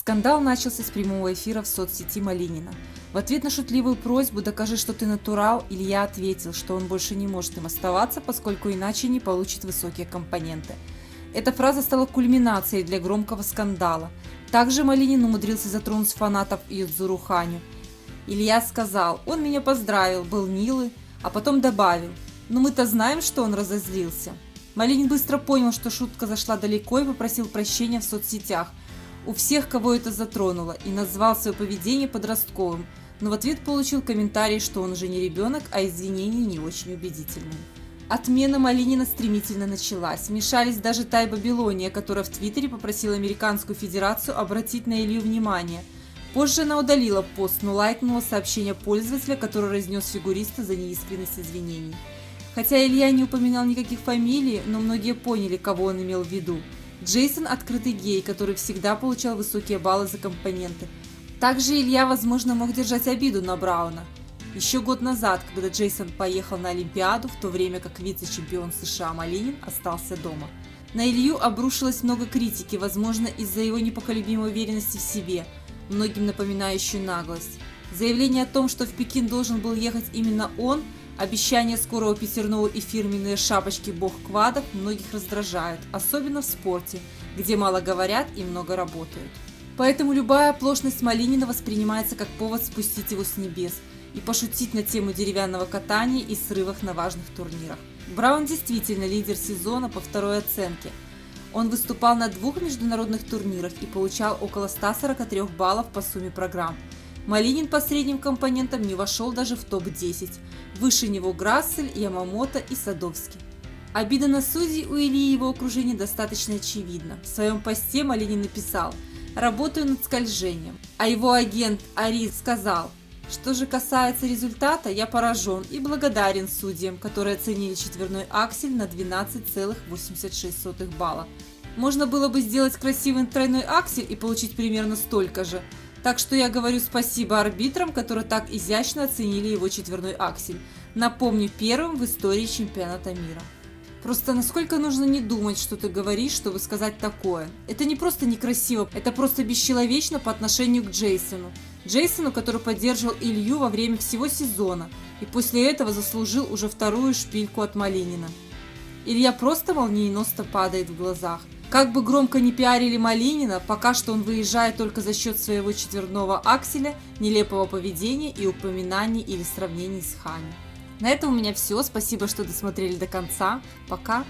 Скандал начался с прямого эфира в соцсети Малинина. В ответ на шутливую просьбу «Докажи, что ты натурал», Илья ответил, что он больше не может им оставаться, поскольку иначе не получит высокие компоненты. Эта фраза стала кульминацией для громкого скандала. Также Малинин умудрился затронуть фанатов Юдзуру Ханю. Илья сказал: «Он меня поздравил, был милый», а потом добавил: «Но мы-то знаем, что он разозлился». Малинин быстро понял, что шутка зашла далеко, и попросил прощения в соцсетях у всех, кого это затронуло, и назвал свое поведение подростковым, но в ответ получил комментарий, что он уже не ребенок, а извинения не очень убедительные. Отмена Малинина стремительно началась. Вмешались даже Тай Бабилония, которая в Твиттере попросила Американскую Федерацию обратить на Илью внимание. Позже она удалила пост, но лайкнула сообщение пользователя, который разнес фигуриста за неискренность извинений. Хотя Илья не упоминал никаких фамилий, но многие поняли, кого он имел в виду. Джейсон – открытый гей, который всегда получал высокие баллы за компоненты. Также Илья, возможно, мог держать обиду на Брауна. Еще год назад, когда Джейсон поехал на Олимпиаду, в то время как вице-чемпион США Малинин остался дома. На Илью обрушилось много критики, возможно, из-за его непоколебимой уверенности в себе, многим напоминающей наглость. Заявление о том, что в Пекин должен был ехать именно он, обещание скорого пятерного и фирменные шапочки бог квадов многих раздражают, особенно в спорте, где мало говорят и много работают. Поэтому любая оплошность Малинина воспринимается как повод спустить его с небес и пошутить на тему деревянного катания и срывах на важных турнирах. Браун действительно лидер сезона по второй оценке. Он выступал на 2 международных турнирах и получал около 143 баллов по сумме программ. Малинин по средним компонентам не вошел даже в топ-10. Выше него Грассель, Ямамото и Садовский. Обида на судей у Ильи и его окружения достаточно очевидна. В своем посте Малинин написал: «Работаю над скольжением». А его агент Ариз сказал: «Что же касается результата, я поражен и благодарен судьям, которые оценили четверной аксель на 12,86 балла. Можно было бы сделать красивый тройной аксель и получить примерно столько же. Так что я говорю спасибо арбитрам, которые так изящно оценили его четверной аксель. Напомню, первым в истории чемпионата мира». Просто насколько нужно не думать, что ты говоришь, чтобы сказать такое. Это не просто некрасиво, это просто бесчеловечно по отношению к Джейсону. Джейсону, который поддерживал Илью во время всего сезона и после этого заслужил уже вторую шпильку от Малинина. Илья просто молниеносно падает в глазах. Как бы громко ни пиарили Малинина, пока что он выезжает только за счет своего четверного акселя, нелепого поведения и упоминаний или сравнений с Хани. На этом у меня все. Спасибо, что досмотрели до конца. Пока!